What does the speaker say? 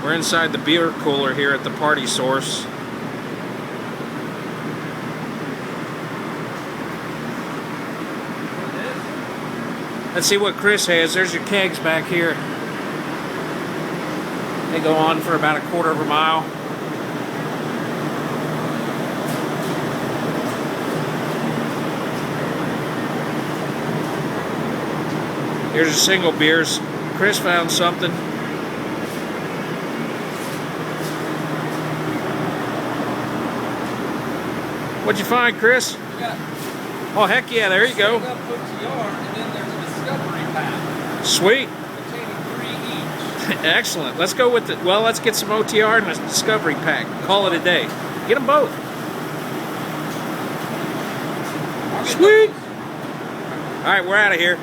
We're inside the beer cooler here at the Party Source. Let's see what Chris has. There's your kegs back here. They go on for about a quarter of a mile. Here's the single beers. Chris found something. What'd you find, Chris? Oh, heck yeah, there you go. Sweet. Excellent. Let's go with it. Well, let's get some OTR and a Discovery pack. Call it a day. Get them both. Sweet. All right, we're out of here.